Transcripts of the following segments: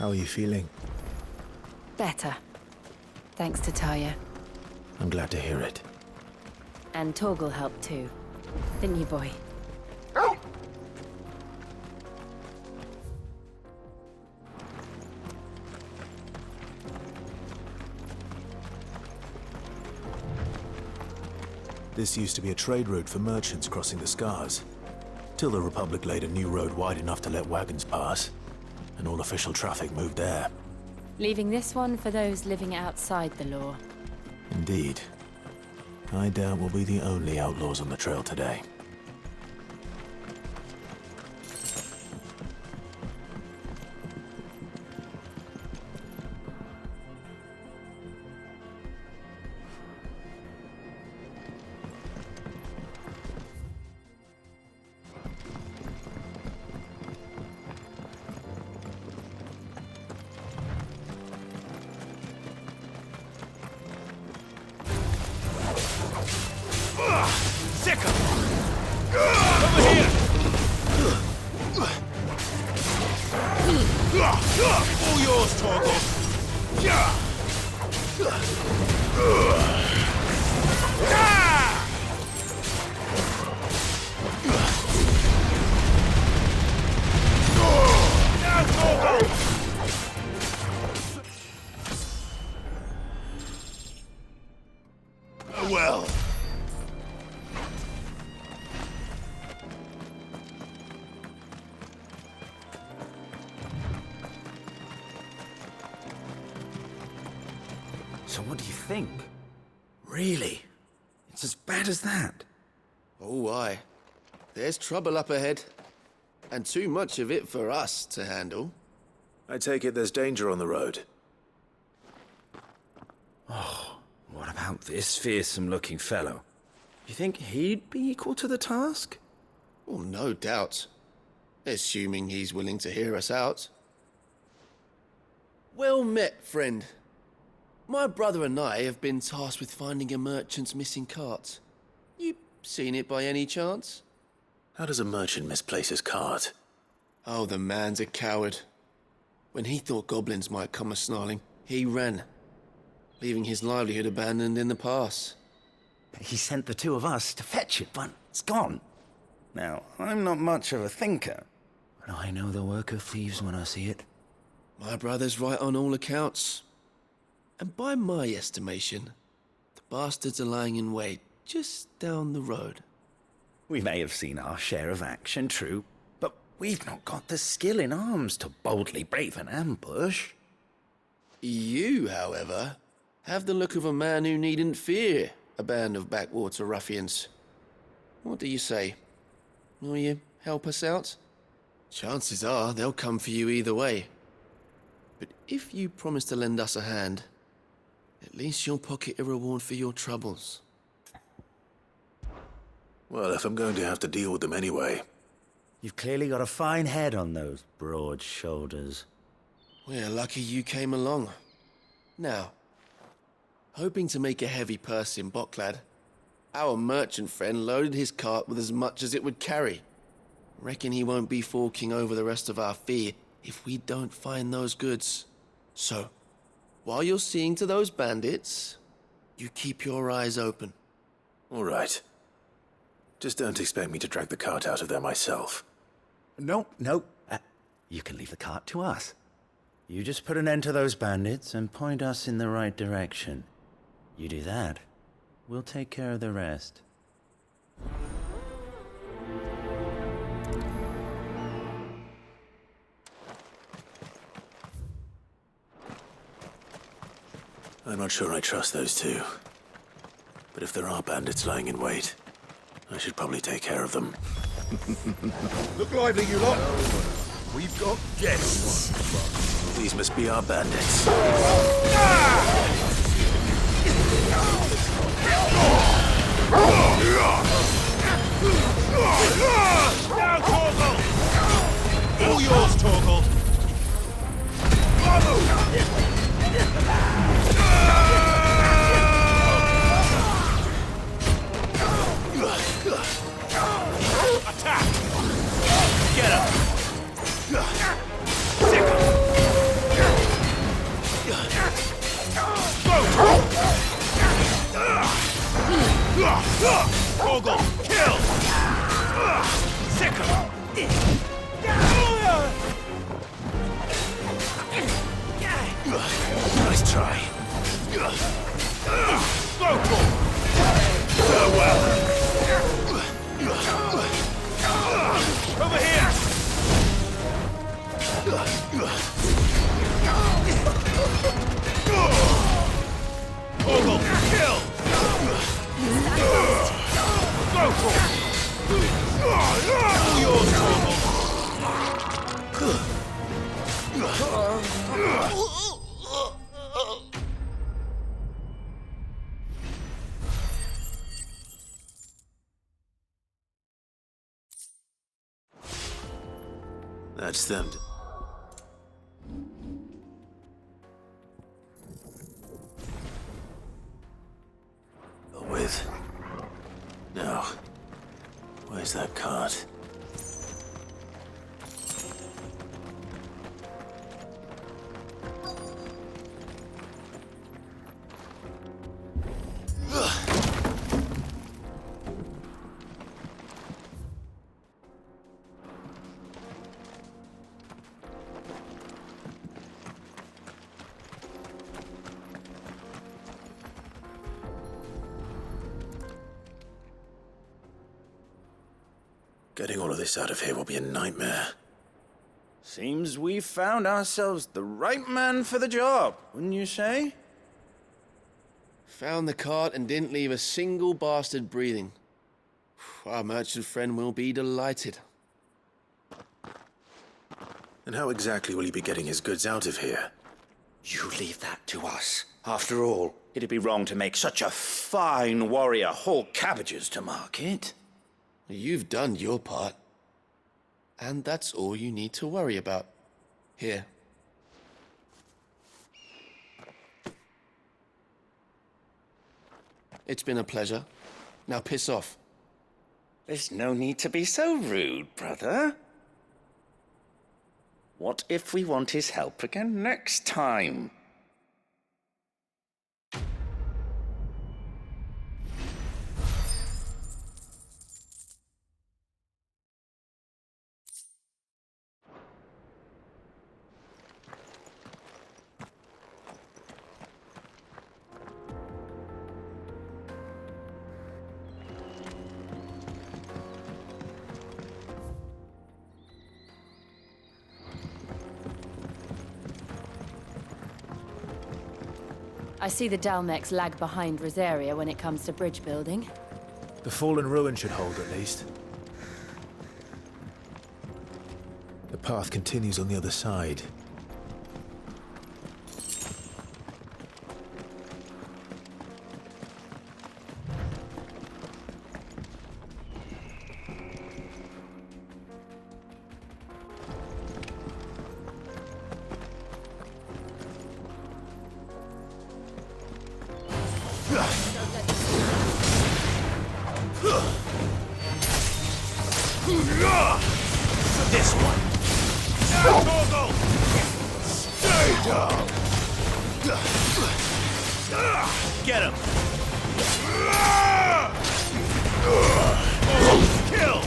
How are you feeling? Better. Thanks to Taya. I'm glad to hear it. And Torgal helped too. Didn't you, boy? This used to be a trade route for merchants crossing the Scars. Till the Republic laid a new road wide enough to let wagons pass, and all official traffic moved there. Leaving this one for those living outside the law. Indeed. I doubt we'll be the only outlaws on the trail today. All yours, Torgal! Now, Torgal! Well. So what do you think? Really? It's as bad as that? Oh, aye. There's trouble up ahead. And too much of it for us to handle. I take it there's danger on the road. Oh, what about this fearsome-looking fellow? You think he'd be equal to the task? Well, no doubt. Assuming he's willing to hear us out. Well met, friend. My brother and I have been tasked with finding a merchant's missing cart. You seen it by any chance? How does a merchant misplace his cart? Oh, the man's a coward. When he thought goblins might come a-snarling, he ran, leaving his livelihood abandoned in the pass. He sent the two of us to fetch it, but it's gone. Now, I'm not much of a thinker, but I know the work of thieves when I see it. My brother's right on all accounts. And by my estimation, the bastards are lying in wait just down the road. We may have seen our share of action, true, but we've not got the skill in arms to boldly brave an ambush. You, however, have the look of a man who needn't fear a band of backwater ruffians. What do you say? Will you help us out? Chances are they'll come for you either way. But if you promise to lend us a hand, at least you'll pocket a reward for your troubles. Well, if I'm going to have to deal with them anyway. You've clearly got a fine head on those broad shoulders. We're lucky you came along. Now, hoping to make a heavy purse in Boklad, our merchant friend loaded his cart with as much as it would carry. Reckon he won't be forking over the rest of our fee if we don't find those goods. So, while you're seeing to those bandits, you keep your eyes open. All right. Just don't expect me to drag the cart out of there myself. No. You can leave the cart to us. You just put an end to those bandits and point us in the right direction. You do that, we'll take care of the rest. I'm not sure I trust those two. But if there are bandits lying in wait, I should probably take care of them. Look lively, you lot. We've got guests. These must be our bandits. Now, Torgal! All yours, Torgal! Attack! Get him! Sick him! Torgal, kill! Sicker! Nice try. Farewell! Over here! Torgal, kill! Yours, Torgal! That's them. With? No. Where's that cart? Getting all of this out of here will be a nightmare. Seems we've found ourselves the right man for the job, wouldn't you say? Found the cart and didn't leave a single bastard breathing. Our merchant friend will be delighted. And how exactly will he be getting his goods out of here? You leave that to us. After all, it'd be wrong to make such a fine warrior haul cabbages to market. You've done your part. And that's all you need to worry about. Here. It's been a pleasure. Now piss off. There's no need to be so rude, brother. What if we want his help again next time? I see the Dalmex lag behind Rosaria when it comes to bridge building. The fallen ruin should hold, at least. The path continues on the other side. This one! Torgal! Stay down! Get him! Kill!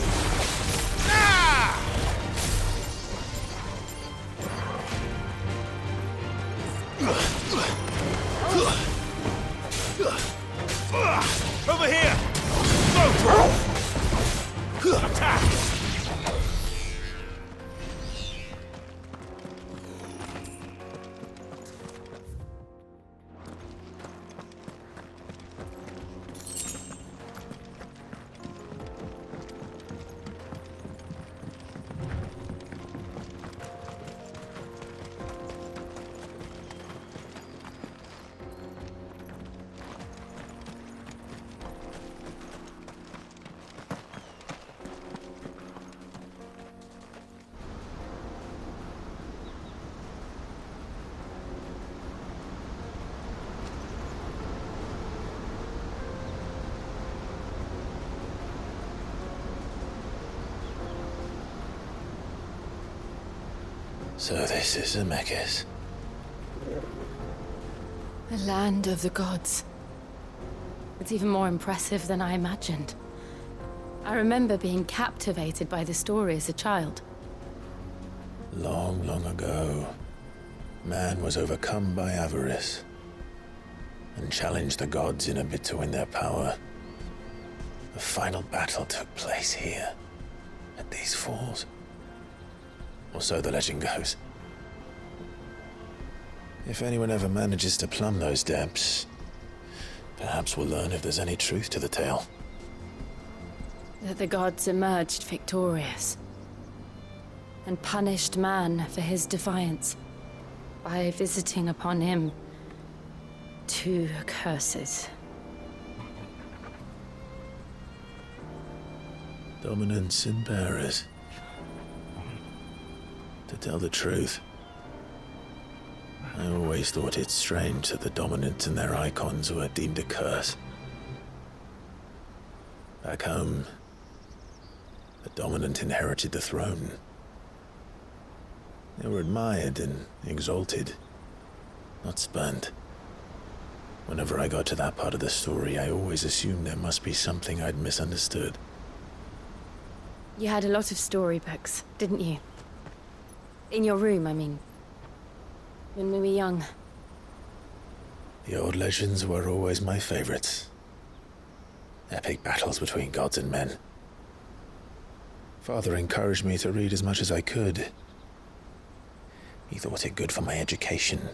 Over here! Go! Attack! So this is Zemeckis. The land of the gods. It's even more impressive than I imagined. I remember being captivated by the story as a child. Long, long ago, man was overcome by avarice and challenged the gods in a bid to win their power. The final battle took place here, at these falls. Or so the legend goes. If anyone ever manages to plumb those depths, perhaps we'll learn if there's any truth to the tale. That the gods emerged victorious and punished man for his defiance by visiting upon him 2 curses. Dominance and bearers. To tell the truth, I always thought it strange that the dominants and their icons were deemed a curse. Back home, the dominant inherited the throne. They were admired and exalted, not spurned. Whenever I got to that part of the story, I always assumed there must be something I'd misunderstood. You had a lot of storybooks, didn't you? In your room, I mean. When we were young. The old legends were always my favorites. Epic battles between gods and men. Father encouraged me to read as much as I could. He thought it good for my education.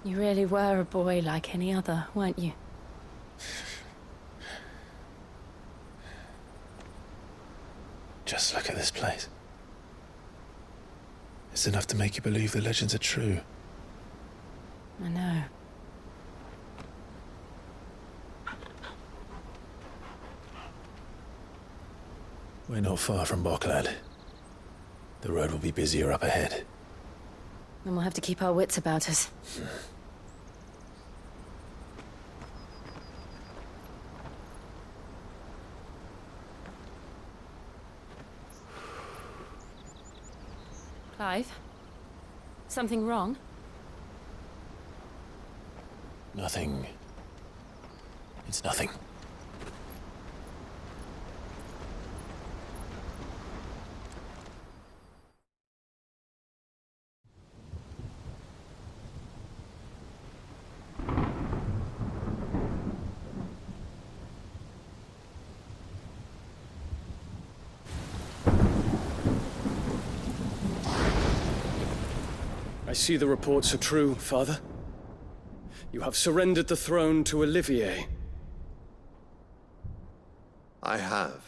You really were a boy like any other, weren't you? Just look at this place. It's enough to make you believe the legends are true. I know. We're not far from Boklad. The road will be busier up ahead. Then we'll have to keep our wits about us. Clive? Something wrong? Nothing. It's nothing. I see the reports are true, Father. You have surrendered the throne to Olivier. I have.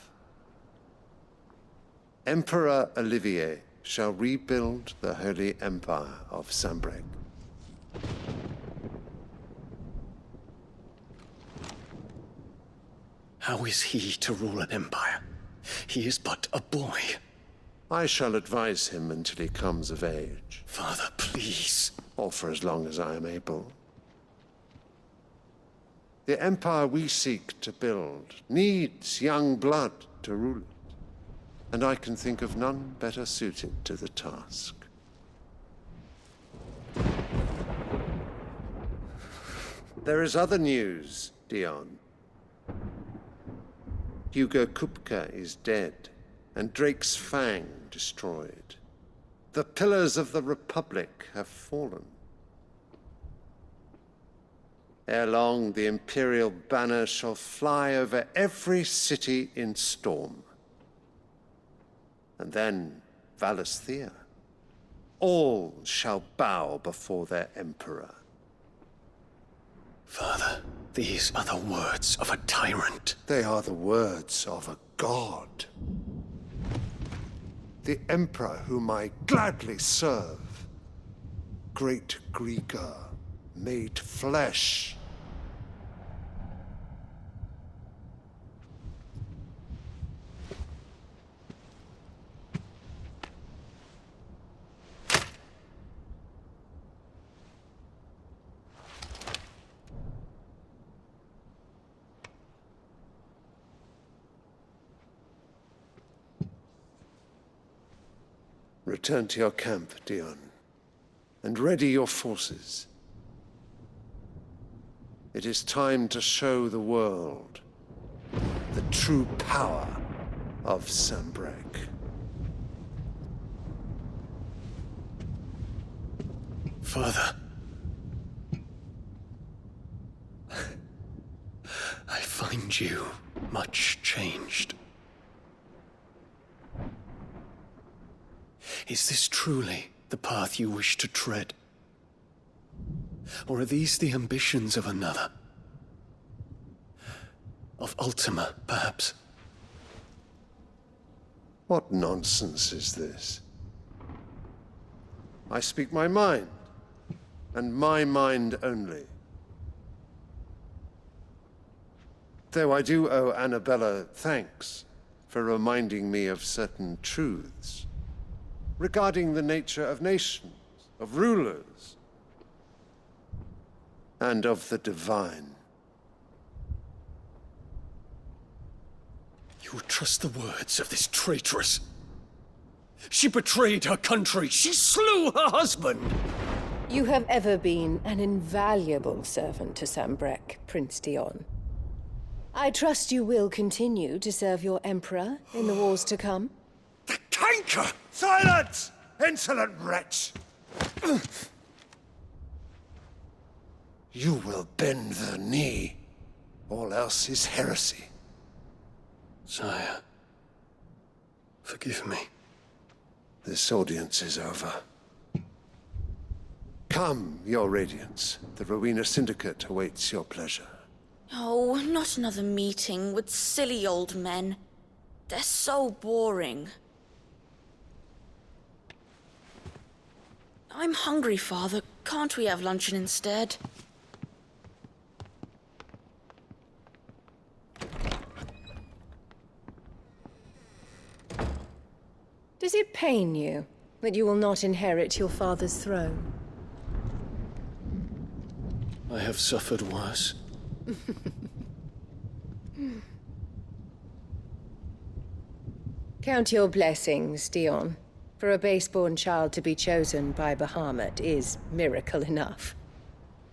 Emperor Olivier shall rebuild the Holy Empire of Sambreg. How is he to rule an empire? He is but a boy. I shall advise him until he comes of age, Father, please. or for as long as I am able. The empire we seek to build needs young blood to rule it, and I can think of none better suited to the task. There is other news, Dion. Hugo Kupka is dead, and Drake's Fang destroyed. The pillars of the Republic have fallen. Ere long, the Imperial banner shall fly over every city in Storm. And then Valisthea. All shall bow before their Emperor. Father, these are the words of a tyrant. They are the words of a god. The Emperor whom I gladly serve. Great Greeker, made flesh. Return to your camp, Dion, and ready your forces. It is time to show the world the true power of Sanbreque. Father. I find you much changed. Is this truly the path you wish to tread? Or are these the ambitions of another? Of Ultima, perhaps? What nonsense is this? I speak my mind, and my mind only. Though I do owe Annabella thanks for reminding me of certain truths regarding the nature of nations, of rulers, and of the divine. You would trust the words of this traitress? She betrayed her country. She slew her husband. You have ever been an invaluable servant to Sanbreque, Prince Dion. I trust you will continue to serve your Emperor in the wars to come. The canker! Silence, insolent wretch! You will bend the knee. All else is heresy. Sire, forgive me. This audience is over. Come, your Radiance. The Rowena Syndicate awaits your pleasure. Oh, not another meeting with silly old men. They're so boring. I'm hungry, Father. Can't we have luncheon instead? Does it pain you that you will not inherit your father's throne? I have suffered worse. Count your blessings, Dion. For a base-born child to be chosen by Bahamut is miracle enough.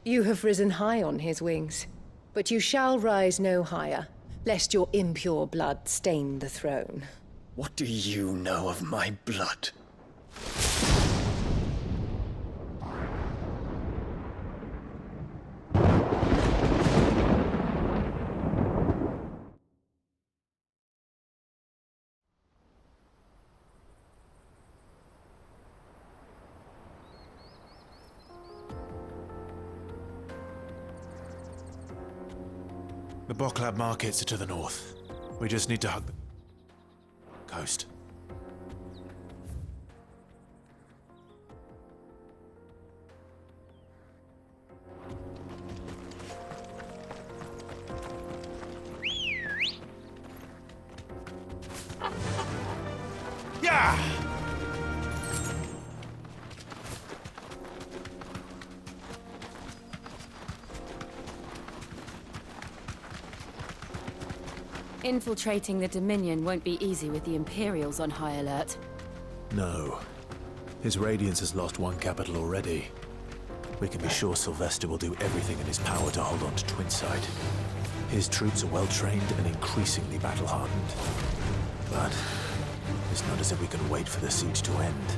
You have risen high on his wings, but you shall rise no higher, lest your impure blood stain the throne. What do you know of my blood? The Boklab markets are to the north. We just need to hug the coast. Yeah! Infiltrating the Dominion won't be easy with the Imperials on high alert. No. His Radiance has lost one capital already. We can be sure Sylvester will do everything in his power to hold on to Twinside. His troops are well-trained and increasingly battle-hardened. But it's not as if we can wait for the siege to end.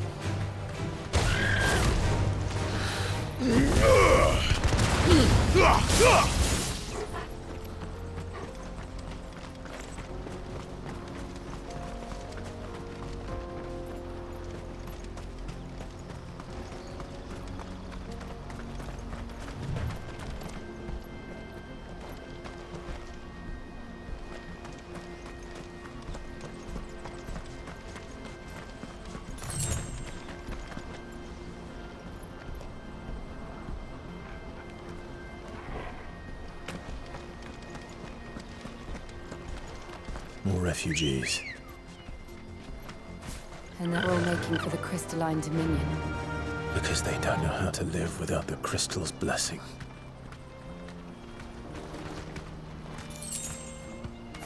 More refugees. And they're all making for the Crystalline Dominion. Because they don't know how to live without the crystal's blessing.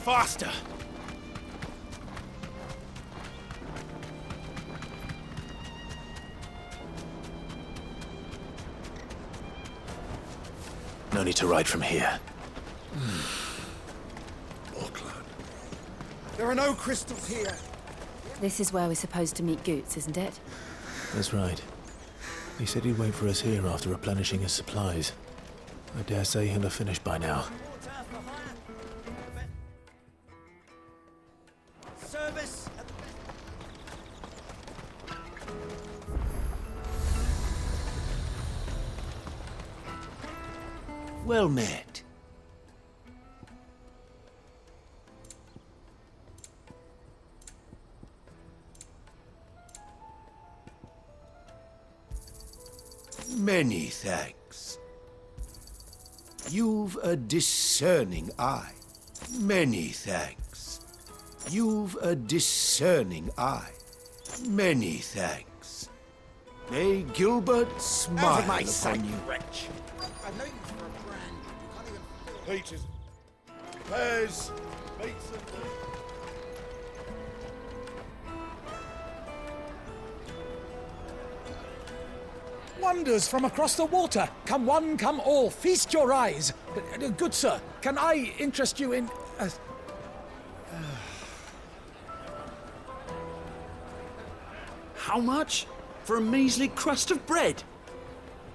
Faster! No need to ride from here. Auckland. There are no crystals here. This is where we're supposed to meet Goots, isn't it? That's right. He said he'd wait for us here after replenishing his supplies. I dare say he'll have finished by now. Service. Well met. Many thanks. You've a discerning eye. Many thanks. You've a discerning eye. Many thanks. May Gilbert smile upon you. wretch. I know you for a brand. You can't even... Peaches. Pears. Meats and... Wonders from across the water. Come one, come all. Feast your eyes. Good sir, can I interest you in... How much? For a measly crust of bread?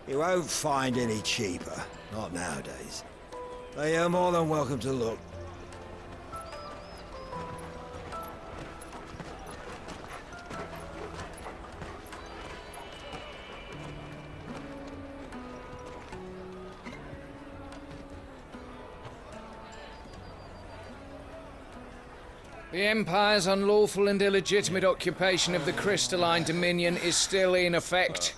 You won't find any cheaper. Not nowadays. But you're more than welcome to look. The Empire's unlawful and illegitimate occupation of the Crystalline Dominion is still in effect.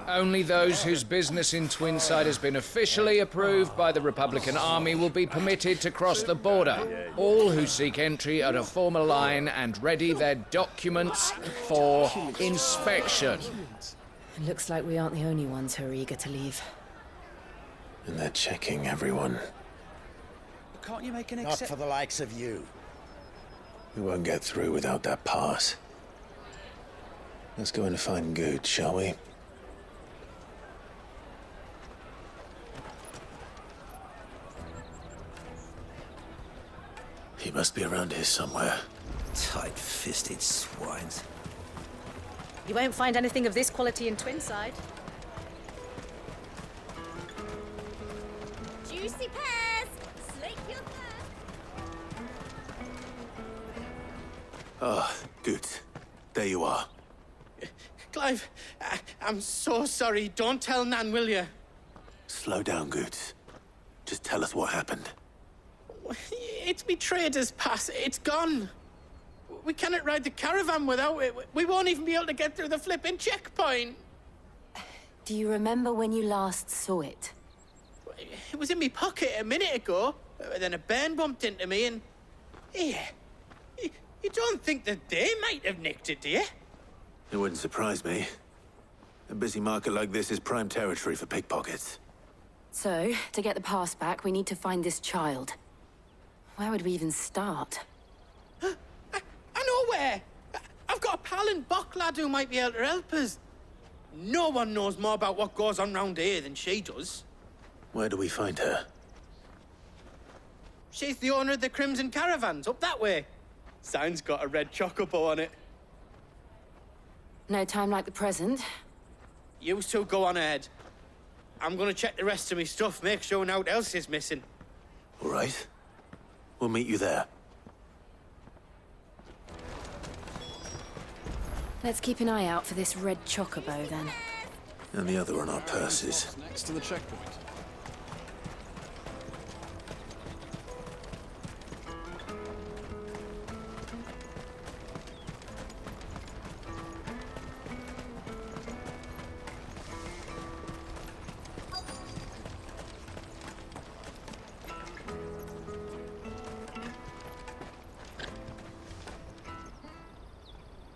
Only those whose business in Twinside has been officially approved by the Republican Army will be permitted to cross the border. All who seek entry are to form a line and ready their documents for inspection. It looks like we aren't the only ones who are eager to leave. And they're checking everyone. Can't you make an Not for the likes of you. We won't get through without that pass. Let's go in and find Good, shall we? He must be around here somewhere. Tight-fisted swines. You won't find anything of this quality in Twinside. Juicy pears! Slake your thirst! Ah, Good. There you are. Clive, I'm so sorry. Don't tell Nan, will you? Slow down, Good. Just tell us what happened. It's betrayed us, Pass. It's gone. We cannot ride the caravan without it. We won't even be able to get through the flipping checkpoint. Do you remember when you last saw it? It was in my pocket a minute ago. Then a bairn bumped into me and... Yeah. You don't think that they might have nicked it, do you? It wouldn't surprise me. A busy market like this is prime territory for pickpockets. So, to get the pass back, we need to find this child. Where would we even start? I know where! I've got a pal in Bocklad who might be able to help us. No one knows more about what goes on round here than she does. Where do we find her? She's the owner of the Crimson Caravans, up that way. Sign's got a red chocobo on it. No time like the present. You two go on ahead. I'm gonna check the rest of my stuff, make sure naught else is missing. All right. We'll meet you there. Let's keep an eye out for this red chocobo, then. And the other on our purses. Next to the checkpoint.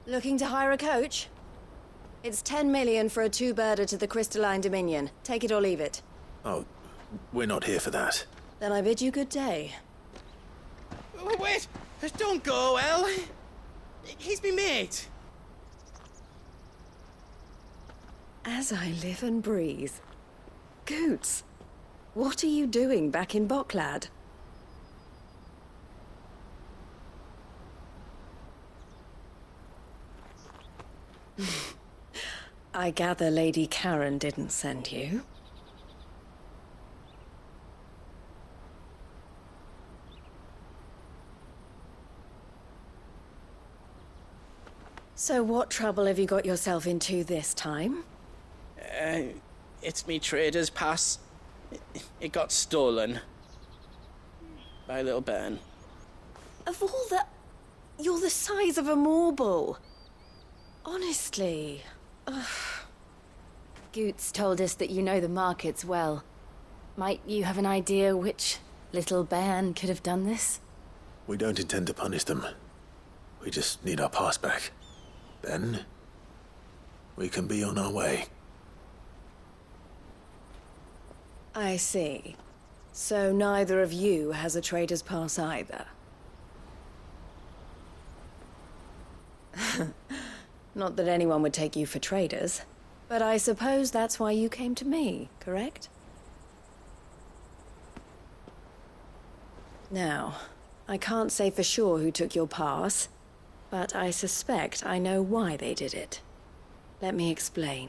Looking to hire a coach? It's 10 million for a two-birder to the Crystalline Dominion. Take it or leave it. Oh, we're not here for that. Then I bid you good day. Wait! Don't go, El. He's me mate. As I live and breathe. Goots. What are you doing back in Boklad? I gather Lady Karen didn't send you. So what trouble have you got yourself into this time? It's me trader's pass. It got stolen. By a little bairn. Of all the... You're the size of a marble. Honestly. Ugh. Goots told us that you know the markets well. Might you have an idea which little bairn could have done this? We don't intend to punish them. We just need our pass back. Then, we can be on our way. I see. So neither of you has a trader's pass either. Not that anyone would take you for traders, but I suppose that's why you came to me, correct? Now, I can't say for sure who took your pass, but I suspect I know why they did it. Let me explain.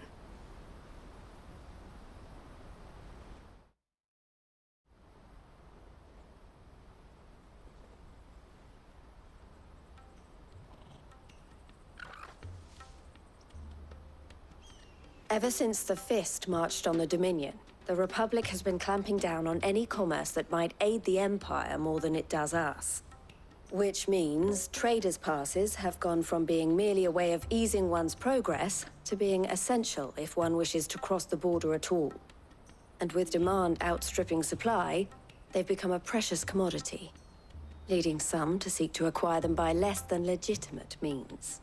Ever since the Fist marched on the Dominion, the Republic has been clamping down on any commerce that might aid the Empire more than it does us. Which means traders' passes have gone from being merely a way of easing one's progress to being essential if one wishes to cross the border at all. And with demand outstripping supply, they've become a precious commodity, leading some to seek to acquire them by less than legitimate means.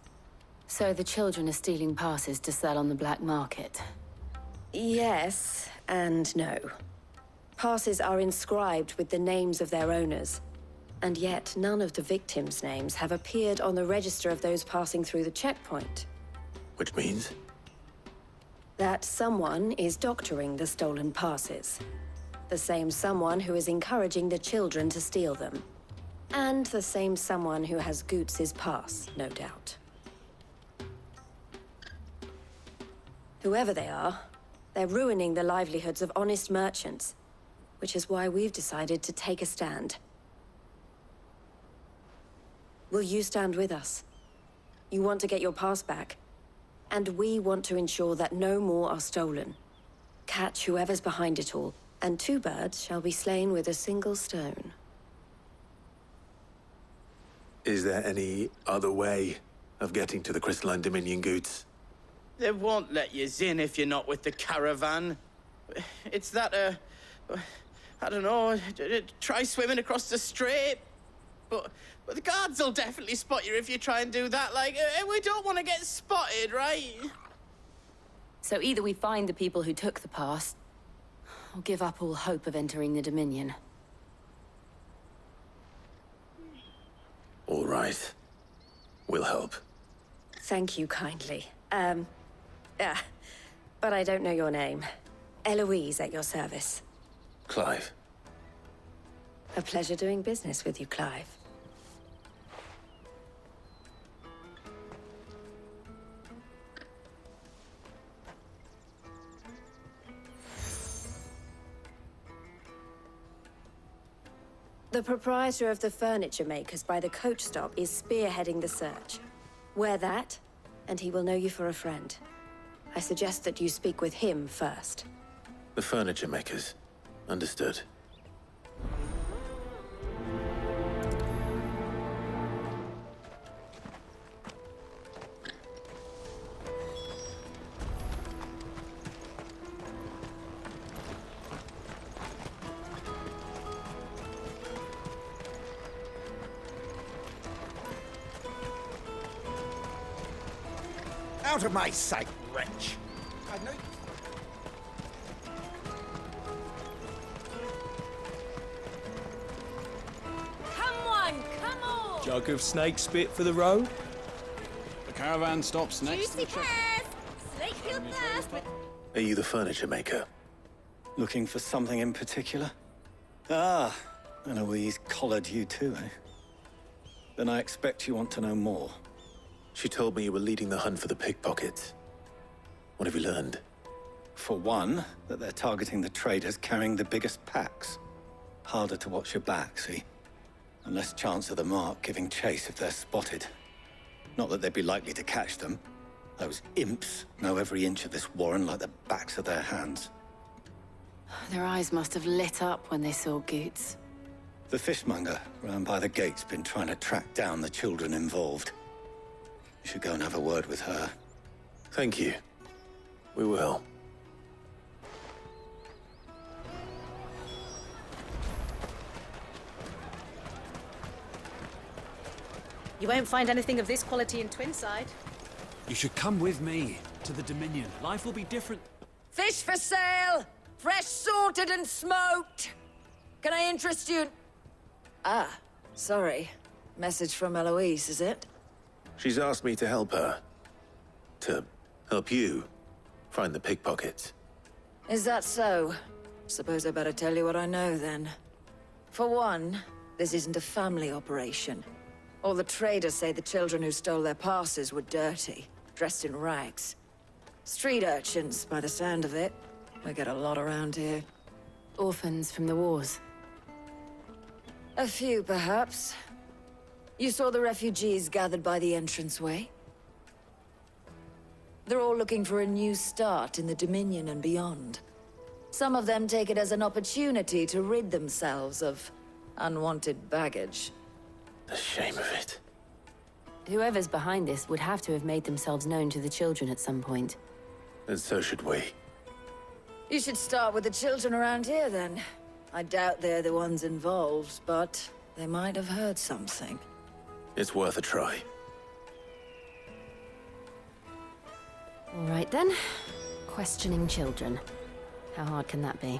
So the children are stealing passes to sell on the black market? Yes, and no. Passes are inscribed with the names of their owners, and yet none of the victims' names have appeared on the register of those passing through the checkpoint. Which means? That someone is doctoring the stolen passes. The same someone who is encouraging the children to steal them. And the same someone who has Goots' pass, no doubt. Whoever they are, they're ruining the livelihoods of honest merchants, which is why we've decided to take a stand. Will you stand with us? You want to get your pass back, and we want to ensure that no more are stolen. Catch whoever's behind it all, and 2 birds shall be slain with a single stone. Is there any other way of getting to the Crystalline Dominion, Goots? They won't let you in if you're not with the caravan. It's that, I don't know, try swimming across the strait. But the guards will definitely spot you if you try and do that. Like, we don't want to get spotted, right? So either we find the people who took the pass, or give up all hope of entering the Dominion. All right. We'll help. Thank you kindly. But I don't know your name. Eloise at your service. Clive. A pleasure doing business with you, Clive. The proprietor of the furniture makers by the coach stop is spearheading the search. Wear that, and he will know you for a friend. I suggest that you speak with him first. The furniture makers. Understood. Out of my sight, wretch! I know. Come on, come on! Jug of snake spit for the road? The caravan stops next to Juicy the shop. pears! Slake your thirst with... Are you the furniture maker? Looking for something in particular? Ah, Eloise collared you too, eh? Then I expect you want to know more. She told me you were leading the hunt for the pickpockets. What have you learned? For one, that they're targeting the traders carrying the biggest packs. Harder to watch your back, see? And less chance of the mark giving chase if they're spotted. Not that they'd be likely to catch them. Those imps know every inch of this warren like the backs of their hands. Their eyes must have lit up when they saw Goots. The fishmonger round by the gate's been trying to track down the children involved. You should go and have a word with her. Thank you. We will. You won't find anything of this quality in Twinside. You should come with me to the Dominion. Life will be different. Fish for sale! Fresh sorted and smoked! Can I interest you? Ah, sorry. Message from Eloise, is it? She's asked me to help her. To help you find the pickpockets. Is that so? Suppose I better tell you what I know, then. For one, this isn't a family operation. All the traders say the children who stole their passes were dirty, dressed in rags. Street urchins, by the sound of it. We get a lot around here. Orphans from the wars. A few, perhaps. You saw the refugees gathered by the entranceway? They're all looking for a new start in the Dominion and beyond. Some of them take it as an opportunity to rid themselves of unwanted baggage. The shame of it. Whoever's behind this would have to have made themselves known to the children at some point. And so should we. You should start with the children around here, then. I doubt they're the ones involved, but they might have heard something. It's worth a try. All right, then. Questioning children. How hard can that be?